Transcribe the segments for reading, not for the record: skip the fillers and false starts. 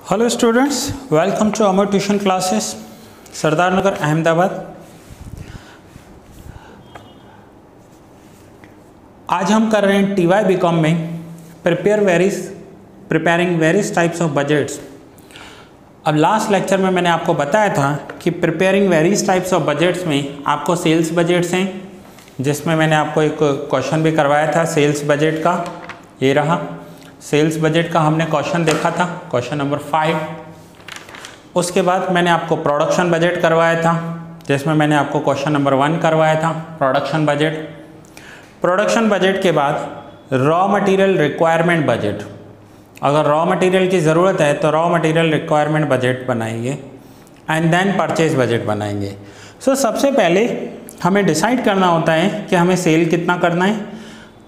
Hello students, welcome to Amar tuition classes, Sardar Nagar, Ahmedabad. आज हम कर रहे हैं TY BCom में preparing various types of budgets. अब लास्ट लेक्चर में मैंने आपको बताया था कि preparing various types of budgets में आपको सेल्स बजट्स हैं, जिसमें मैंने आपको एक क्वेश्चन भी करवाया था सेल्स बजट का। ये रहा सेल्स बजट का, हमने क्वेश्चन देखा था, क्वेश्चन नंबर 5। उसके बाद मैंने आपको प्रोडक्शन बजट करवाया था, जिसमें मैंने आपको क्वेश्चन नंबर 1 करवाया था, प्रोडक्शन बजट। प्रोडक्शन बजट के बाद रॉ मटेरियल रिक्वायरमेंट बजट। अगर रॉ मटेरियल की ज़रूरत है तो रॉ मटेरियल रिक्वायरमेंट बजट बनाएंगे एंड देन परचेज बजट बनाएंगे। सो सबसे पहले हमें डिसाइड करना होता है कि हमें सेल कितना करना है,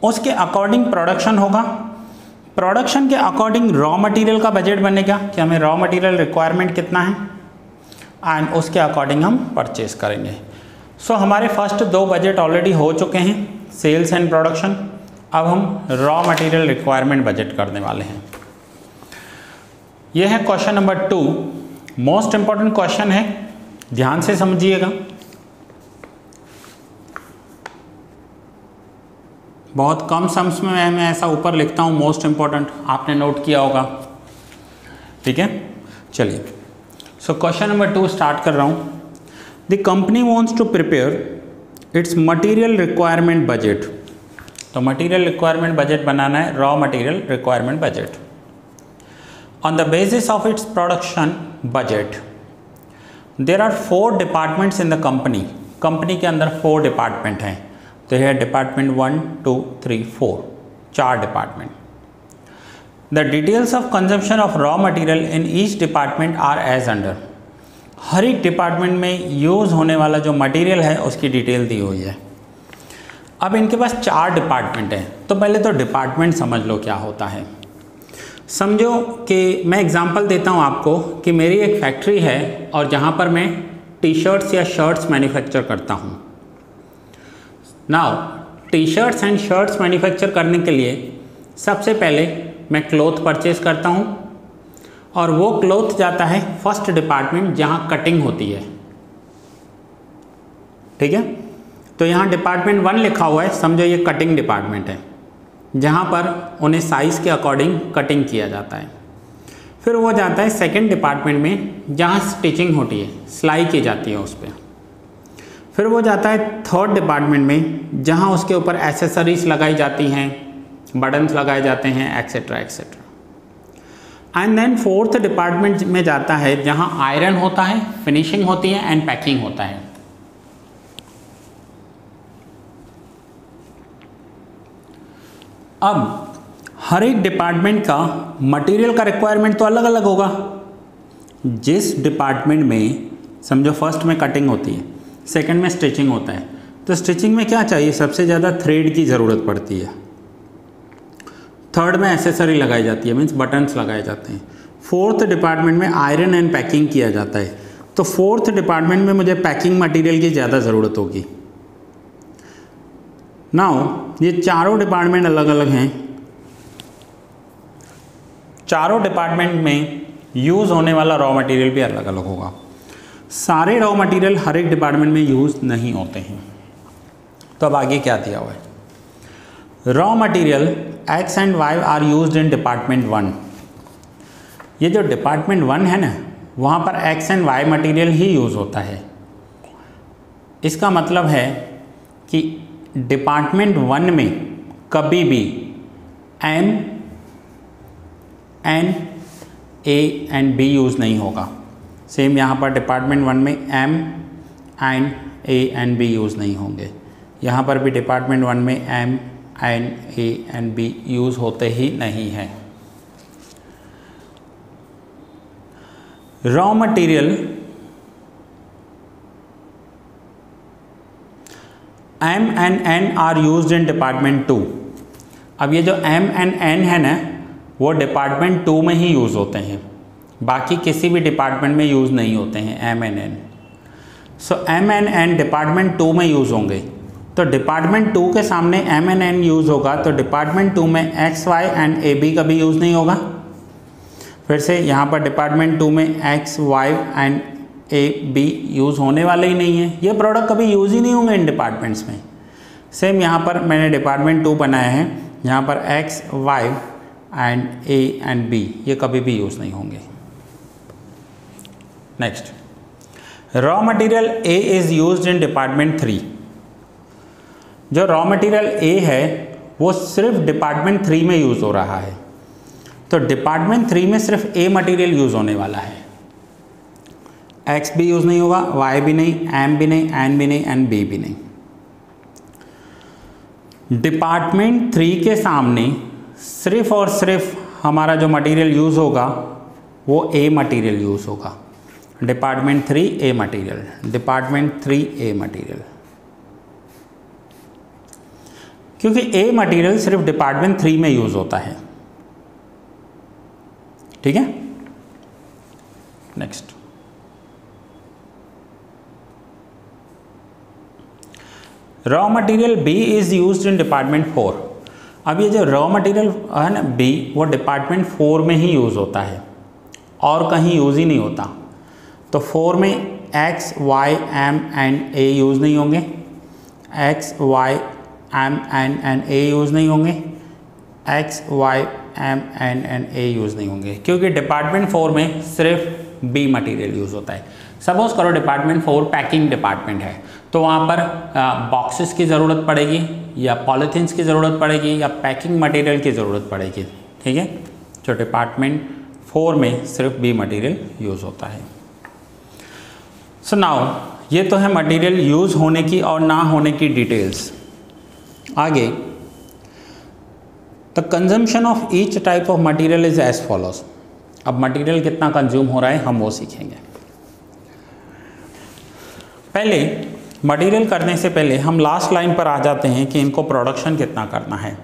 उसके अकॉर्डिंग प्रोडक्शन होगा, प्रोडक्शन के अकॉर्डिंग रॉ मटेरियल का बजट बनेगा कि हमें रॉ मटेरियल रिक्वायरमेंट कितना है एंड उसके अकॉर्डिंग हम परचेज करेंगे। सो हमारे फर्स्ट 2 बजट ऑलरेडी हो चुके हैं, सेल्स एंड प्रोडक्शन। अब हम रॉ मटेरियल रिक्वायरमेंट बजट करने वाले हैं। यह है question number 2, most important question है, ध्यान से समझिएगा। बहुत कम सम्स में मैं ऐसा ऊपर लिखता हूँ मोस्ट इंपॉर्टेंट, आपने नोट किया होगा, ठीक है। चलिए, सो क्वेश्चन नंबर 2 स्टार्ट कर रहा हूँ। The company wants to prepare its material requirement budget. तो मटेरियल रिक्वायरमेंट बजट बनाना है, raw material requirement budget. On the basis of its production budget there are 4 departments in the company. Company के अंदर 4 department हैं, तो यह department 1, 2, 3, 4, 4 department. The details of consumption of raw material in each department are as under. हर एक department में use होने वाला जो मटेरियल है उसकी डिटेल दी हुई है। अब इनके पास 4 डिपार्टमेंट हैं, तो पहले तो डिपार्टमेंट समझ लो क्या होता है। समझो कि मैं एग्जांपल देता हूँ आपको कि मेरी एक फैक्ट्री है और जहाँ पर मैं टी-शर्ट्स या शर्ट्स मैन्युफैक्चर करता हूँ। Now T-shirts and shirts manufacture करने के लिए सबसे पहले मैं क्लॉथ परचेज करता हूँ और वो क्लॉथ जाता है फर्स्ट डिपार्टमेंट जहाँ कटिंग होती है, ठीक है। तो यहाँ डिपार्टमेंट 1 लिखा हुआ है, समझो ये कटिंग डिपार्टमेंट है, जहाँ पर उन्हें साइज़ के अकॉर्डिंग कटिंग किया जाता है। फिर वो जाता है सेकेंड डिपार्टमेंट में जहाँ स्टिचिंग होती है, सिलाई की जाती है उस पर। फिर वो जाता है थर्ड डिपार्टमेंट में जहाँ उसके ऊपर एसेसरीज लगाई जाती हैं, बटन्स लगाए जाते हैं, etcetera etcetera. And then fourth department में जाता है जहाँ आयरन होता है, फिनिशिंग होती है एंड पैकिंग होता है। अब हर एक डिपार्टमेंट का मटेरियल का रिक्वायरमेंट तो अलग अलग होगा। जिस डिपार्टमेंट में समझो फर्स्ट में कटिंग होती है, सेकंड में स्टिचिंग होता है, तो स्टिचिंग में क्या चाहिए, सबसे ज़्यादा थ्रेड की ज़रूरत पड़ती है। थर्ड में एसेसरी लगाई जाती है, मीन्स बटन्स लगाए जाते हैं। फोर्थ डिपार्टमेंट में आयरन एंड पैकिंग किया जाता है, तो फोर्थ डिपार्टमेंट में मुझे पैकिंग मटेरियल की ज़्यादा ज़रूरत होगी। नाउ ये चारों डिपार्टमेंट अलग अलग हैं, चारों डिपार्टमेंट में यूज़ होने वाला रॉ मटेरियल भी अलग अलग होगा। सारे रॉ मटेरियल हर एक डिपार्टमेंट में यूज़ नहीं होते हैं। तो अब आगे क्या दिया हुआ है, raw material X and Y are used in department 1। ये जो डिपार्टमेंट 1 है ना, वहाँ पर X and Y material he use होता है। इसका मतलब है कि डिपार्टमेंट 1 में कभी भी M, N, A and B use नहीं होगा। सेम यहाँ पर डिपार्टमेंट 1 में M and A and B use नहीं होंगे। यहाँ पर भी डिपार्टमेंट 1 में M and A and B use होते ही नहीं हैं। Raw material M and N are used in department 2। अब ये जो M एंड N है ना, वो डिपार्टमेंट 2 में ही यूज़ होते हैं, बाकी किसी भी डिपार्टमेंट में यूज़ नहीं होते हैं M and N। So M and N department 2 में यूज़ होंगे, तो डिपार्टमेंट 2 के सामने M एंड N यूज़ होगा, तो डिपार्टमेंट 2 में X, Y एंड AB का भी यूज़ नहीं होगा। फिर से यहाँ पर डिपार्टमेंट 2 में X Y and A B use होने वाले ही नहीं है, ये प्रोडक्ट कभी यूज़ ही नहीं होंगे इन डिपार्टमेंट्स में। सेम यहाँ पर मैंने डिपार्टमेंट 2 बनाया है, यहाँ पर X Y and A and B ये कभी भी यूज़ नहीं होंगे। Next, raw material A is used in department 3। जो रॉ मटेरियल ए है वो सिर्फ डिपार्टमेंट 3 में यूज़ हो रहा है, तो डिपार्टमेंट 3 में सिर्फ ए मटेरियल यूज़ होने वाला है। एक्स भी यूज़ नहीं होगा, वाई भी नहीं, एम भी नहीं, एन भी नहीं, एन बी भी नहीं। डिपार्टमेंट 3 के सामने सिर्फ और सिर्फ हमारा जो मटेरियल यूज़ होगा वो ए मटेरियल यूज़ होगा। Department 3 a material, department 3 a material, क्योंकि ए मटेरियल सिर्फ डिपार्टमेंट 3 में यूज़ होता है। ठीक है। Next, raw material B is used in department 4। अब ये जो रॉ मटेरियल है ना बी, वो डिपार्टमेंट 4 में ही यूज़ होता है और कहीं यूज़ ही नहीं होता। तो 4 में X Y M and A use नहीं होंगे, X Y M N A use नहीं होंगे, X Y M N A use नहीं होंगे, क्योंकि डिपार्टमेंट 4 में सिर्फ बी मटेरियल यूज़ होता है। सपोज करो डिपार्टमेंट 4 पैकिंग डिपार्टमेंट है, तो वहाँ पर बॉक्सेस की ज़रूरत पड़ेगी या पॉलीथीन्स की ज़रूरत पड़ेगी या पैकिंग मटेरियल की ज़रूरत पड़ेगी। ठीक है, तो डिपार्टमेंट 4 में सिर्फ बी मटेरियल यूज़ होता है। सो नाउ ये तो है मटेरियल यूज़ होने की और ना होने की डिटेल्स। आगे, the consumption of each type of material is as follows. अब मटेरियल कितना कंज्यूम हो रहा है हम वो सीखेंगे। पहले मटेरियल करने से पहले हम लास्ट लाइन पर आ जाते हैं कि इनको प्रोडक्शन कितना करना है।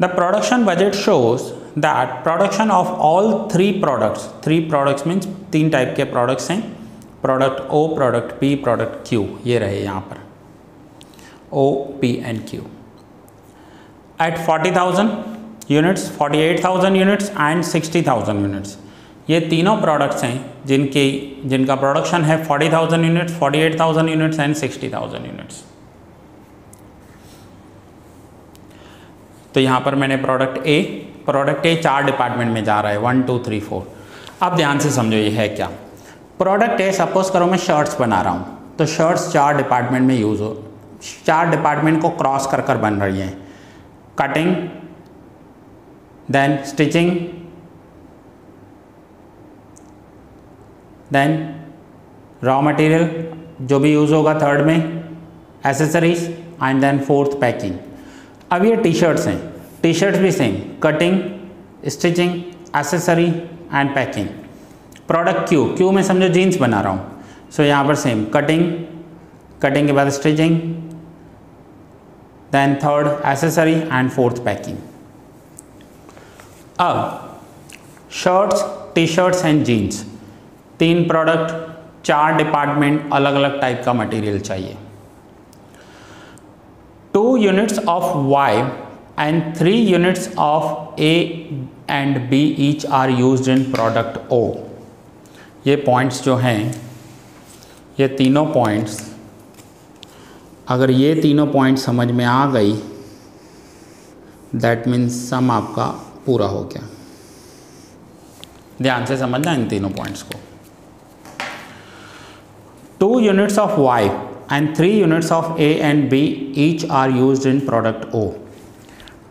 The production budget shows that production of all 3 products means 3 type के प्रोडक्ट्स हैं, product O, product P, product Q, ये रहे यहाँ पर O P and Q, at 40,000 units, 48,000 units and 60,000 units. ये तीनों प्रोडक्ट्स हैं जिनका प्रोडक्शन है 40,000 यूनिट्स, 48,000 यूनिट्स एंड 60,000 यूनिट्स। तो यहाँ पर मैंने प्रोडक्ट ए 4 डिपार्टमेंट में जा रहा है, 1 2 3 4। अब ध्यान से समझो ये है क्या। प्रोडक्ट ए, सपोज करो मैं शर्ट्स बना रहा हूँ, तो शर्ट्स 4 डिपार्टमेंट में यूज़ हो, 4 डिपार्टमेंट को क्रॉस कर कर बन रही हैं। Cutting, then stitching, then raw material जो भी यूज़ होगा 3rd में, accessories and then 4th packing. अब ये टी शर्ट्स हैं, टी शर्ट्स भी same, cutting, stitching, accessory and packing. Product Q में समझो जीन्स बना रहा हूँ, सो यहाँ पर सेम कटिंग के बाद stitching, then 3rd accessory and 4th packing. अब shirts, T shirts and jeans, 3 product, 4 department, अलग अलग टाइप का मटेरियल चाहिए। 2 units of Y and 3 units of A and B each are used in product O. ये points जो हैं, ये तीनों पॉइंट्स, अगर ये तीनों पॉइंट्स समझ में आ गई दैट मीन्स सम आपका पूरा हो गया। ध्यान से समझना इन तीनों पॉइंट्स को। 2 units of y and 3 units of a and b each are used in product O।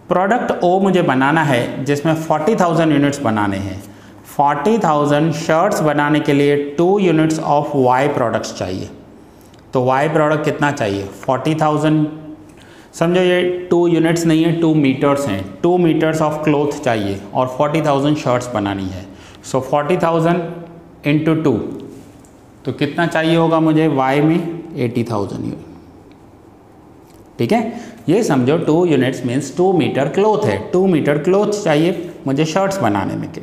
Product O मुझे बनाना है जिसमें 40,000 यूनिट्स बनाने हैं। 40,000 शर्ट्स बनाने के लिए 2 यूनिट्स ऑफ y प्रोडक्ट्स चाहिए। तो y प्रोडक्ट कितना चाहिए? 40,000। समझो ये 2 यूनिट्स नहीं है, 2 मीटर्स हैं। 2 मीटर्स ऑफ क्लोथ चाहिए और 40,000 शर्ट्स बनानी है। सो 40,000 इंटू 2, तो कितना चाहिए होगा मुझे y में? 80,000 यूनिट। ठीक है, ये समझो 2 यूनिट्स मीन्स 2 मीटर क्लोथ है। 2 मीटर क्लोथ चाहिए मुझे शर्ट्स बनाने में के।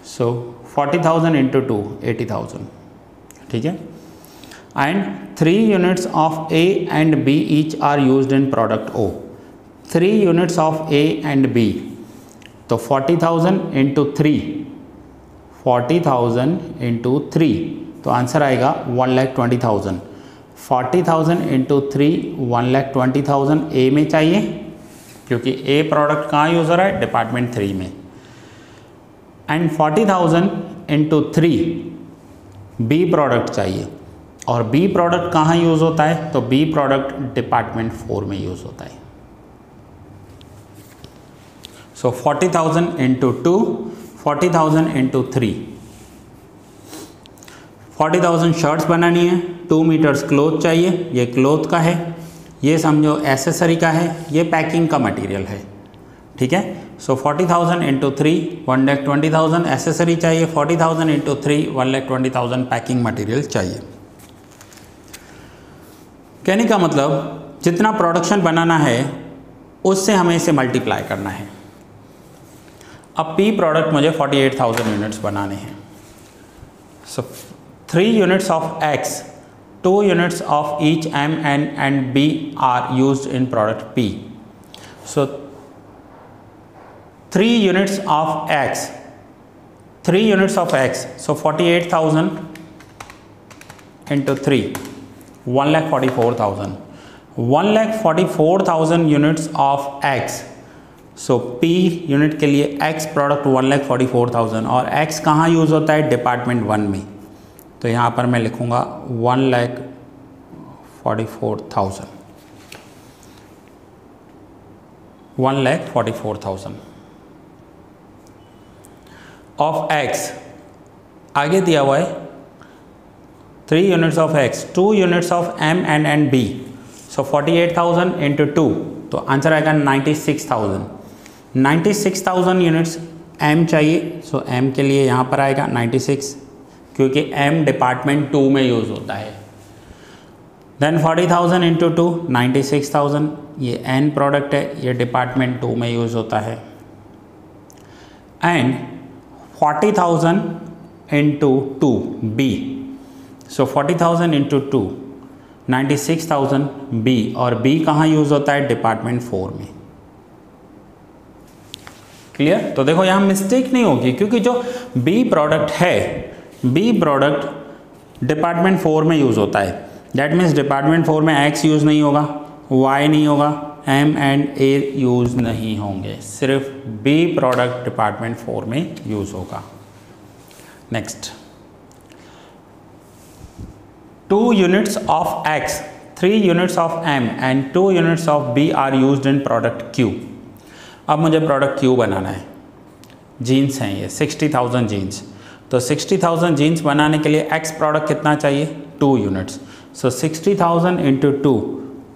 So 40,000 into 2, 80,000। ठीक है, and 3 units of A and B each are used in product O। 3 units of A and B, तो 40,000 इंटू 3, 40,000 इंटू 3, तो आंसर आएगा 1,20,000। 40,000 इंटू 3 1,20,000 ए में चाहिए, क्योंकि ए प्रोडक्ट कहाँ यूज़ हो रहा है, डिपार्टमेंट 3 में। एंड 40,000 इंटू 3 बी प्रोडक्ट चाहिए, और बी प्रोडक्ट कहाँ यूज़ होता है, तो बी प्रोडक्ट डिपार्टमेंट 4 में यूज़ होता है। सो 40,000 इंटू 2, 40,000 इंटू 3, 40,000 शर्ट्स बनानी है, 2 मीटर्स क्लोथ चाहिए, ये क्लोथ का है, ये समझो एसेसरी का है, ये पैकिंग का मटेरियल है, ठीक है। सो 40,000 इंटू 3 1,20,000 एसेसरी चाहिए, 40,000 इंटू 3 1,20,000 पैकिंग मटेरियल चाहिए। कहने का मतलब जितना प्रोडक्शन बनाना है उससे हमें इसे मल्टीप्लाई करना है। अब पी प्रोडक्ट मुझे 48,000 यूनिट्स बनाने हैं। So 3 units of X, 2 units of each M and B are used in product P. So 3 units of X, 3 units of X, so 48,000 into 3 1,44,000, 1,44,000 units of X. So P unit के लिए x product 1,44,000, और x कहाँ use होता है, department 1 में, तो यहाँ पर मैं लिखूँगा 1,44,000, 1,44,000 ऑफ एक्स। आगे दिया हुआ है 3 units of X, 2 units of M and B, so 48,000 into 2, तो आंसर आएगा 96,000। 96,000 यूनिट्स एम चाहिए, सो एम के लिए यहाँ पर आएगा 96, क्योंकि एम डिपार्टमेंट 2 में यूज़ होता है। देन 40,000 इंटू 2 96,000, ये एन प्रोडक्ट है, ये डिपार्टमेंट 2 में यूज़ होता है। And 40,000 into 2 B, so 40,000 into 2 96,000 B, और बी कहाँ यूज़ होता है, डिपार्टमेंट 4 में। क्लियर। तो देखो यहाँ मिस्टेक नहीं होगी, क्योंकि जो बी प्रोडक्ट है, बी प्रोडक्ट डिपार्टमेंट 4 में यूज़ होता है। दैट मीन्स डिपार्टमेंट 4 में एक्स यूज़ नहीं होगा, वाई नहीं होगा, एम एंड ए यूज़ नहीं होंगे, सिर्फ बी प्रोडक्ट डिपार्टमेंट 4 में यूज़ होगा। Next, 2 units of X, 3 units of M and 2 units of B are used in product Q. अब मुझे प्रोडक्ट क्यू बनाना है। जीन्स हैं ये 60,000 जीन्स, तो 60,000 जीन्स बनाने के लिए एक्स प्रोडक्ट कितना चाहिए, 2 यूनिट्स। सो 60,000 इंटू 2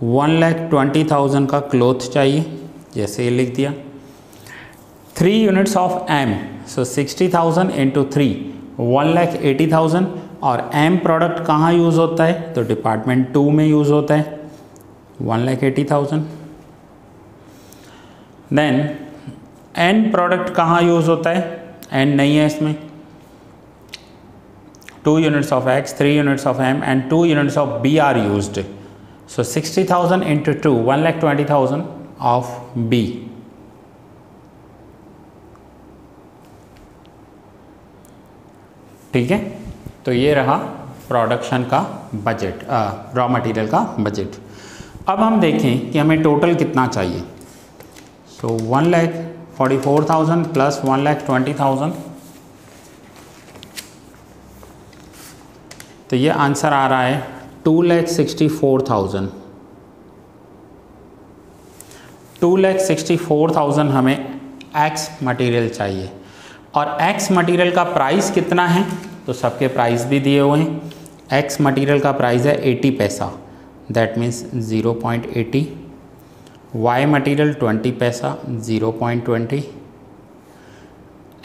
1,20,000 का क्लोथ चाहिए, जैसे ये लिख दिया। 3 units of M, so 60,000 into 3 1,80,000, और एम प्रोडक्ट कहाँ यूज़ होता है, तो डिपार्टमेंट 2 में यूज़ होता है, 1,80,000। देन एन प्रोडक्ट कहाँ यूज़ होता है, एन नहीं है इसमें। 2 units of X, 3 units of M and 2 units of B are used. So 60,000 into 2 1,20,000 of B. ठीक है, तो ये रहा प्रोडक्शन का बजट, रॉ मटेरियल का बजट। अब हम देखें कि हमें टोटल कितना चाहिए। सो 1,44,000 प्लस 1,20,000, तो ये आंसर आ रहा है 2,64,000। 2,64,000 हमें एक्स मटेरियल चाहिए, और एक्स मटेरियल का प्राइस कितना है, तो सबके प्राइस भी दिए हुए हैं। एक्स मटेरियल का प्राइस है 80 पैसा, दैट मीन्स 0.80। वाई मटेरियल 20 पैसा, 0.20।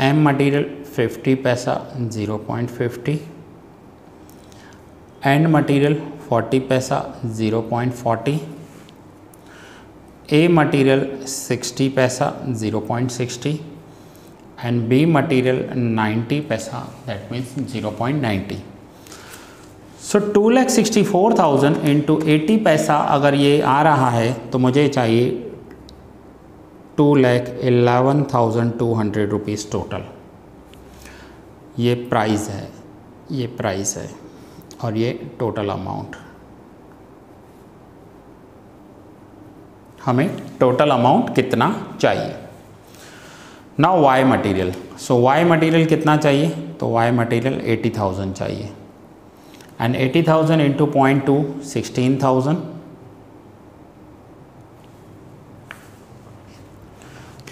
एम मटेरियल 50 पैसा, 0.50। एंड मटेरियल 40 पैसा, 0.40। ए मटेरियल 60 पैसा, 0.60। एंड बी मटेरियल 90 पैसा, दैट मीन्स 0.90। सो 2,64,000 इंटू 80 पैसा अगर ये आ रहा है, तो मुझे चाहिए 2,11,200 रुपीज़ टोटल। ये प्राइस है, ये प्राइस है और ये टोटल अमाउंट। हमें टोटल अमाउंट कितना चाहिए। Now Y material, so Y material कितना चाहिए, तो वाई मटेरियल 80,000 चाहिए and 80,000 into 0.2 16,000।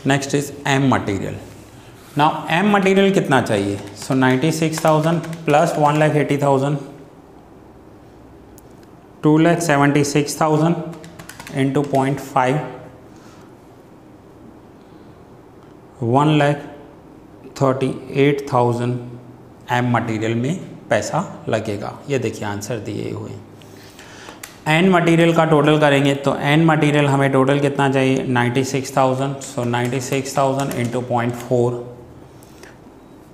Next is M material. Now M material कितना चाहिए, so 96,000 plus 1,80,000 2,76,000 into 0.5 1,38,000 M material में पैसा लगेगा। ये देखिए आंसर दिए हुए। एन मटेरियल का टोटल करेंगे तो एन मटेरियल हमें टोटल कितना चाहिए 96,000, सो 96,000 इंटू 0.4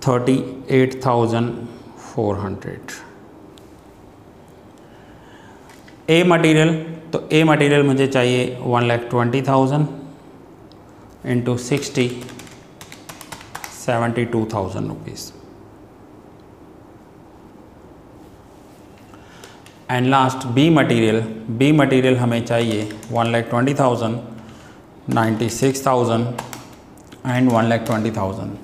38,400। ए मटेरियल, तो ए मटेरियल मुझे चाहिए 1,20,000 into 60 72,000 rupees. And last B material, B material हमें चाहिए 1,20,000 96,000 एंड 1,20,000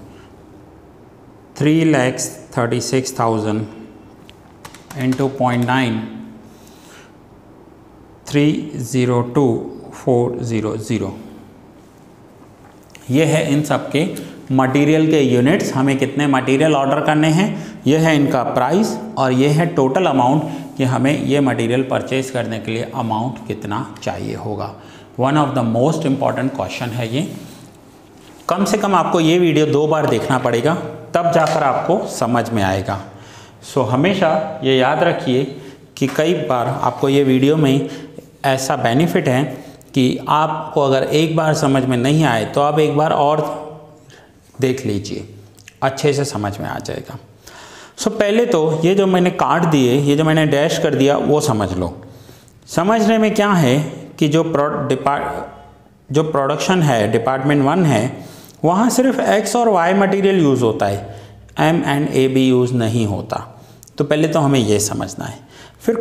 3,36,000 इंटू 0.9 302,400। ये है इन सब के मटेरियल के यूनिट्स, हमें कितने मटेरियल ऑर्डर करने हैं, ये है इनका प्राइस और ये है टोटल अमाउंट कि हमें ये मटेरियल परचेज करने के लिए अमाउंट कितना चाहिए होगा। One of the most important question है ये। कम से कम आपको ये वीडियो 2 बार देखना पड़ेगा, तब जाकर आपको समझ में आएगा। सो हमेशा ये याद रखिए कि कई बार आपको ये वीडियो में ऐसा बेनिफिट है कि आपको अगर एक बार समझ में नहीं आए तो आप एक बार और देख लीजिए, अच्छे से समझ में आ जाएगा। सो पहले तो ये जो मैंने काट दिए, ये जो मैंने डैश कर दिया वो समझ लो। समझने में क्या है कि जो प्रोडक्शन है डिपार्टमेंट 1 है, वहाँ सिर्फ एक्स और वाई मटेरियल यूज़ होता है, M and A B use नहीं होता। तो पहले तो हमें ये समझना है। फिर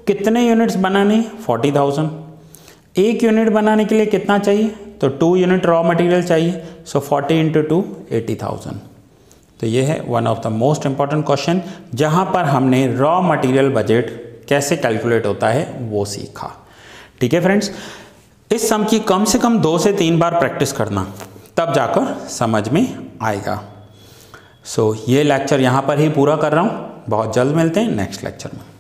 कितने यूनिट्स बनाने, 40,000। एक यूनिट बनाने के लिए कितना चाहिए, तो 2 यूनिट रॉ मटेरियल चाहिए, सो 40 इंटू 2 80,000। तो ये है one of the most important question, जहाँ पर हमने रॉ मटेरियल बजट कैसे कैलकुलेट होता है वो सीखा। ठीक है फ्रेंड्स, इस सम की कम से कम 2 से 3 बार प्रैक्टिस करना, तब जाकर समझ में आएगा। सो ये लेक्चर यहाँ पर ही पूरा कर रहा हूँ, बहुत जल्द मिलते हैं नेक्स्ट लेक्चर में।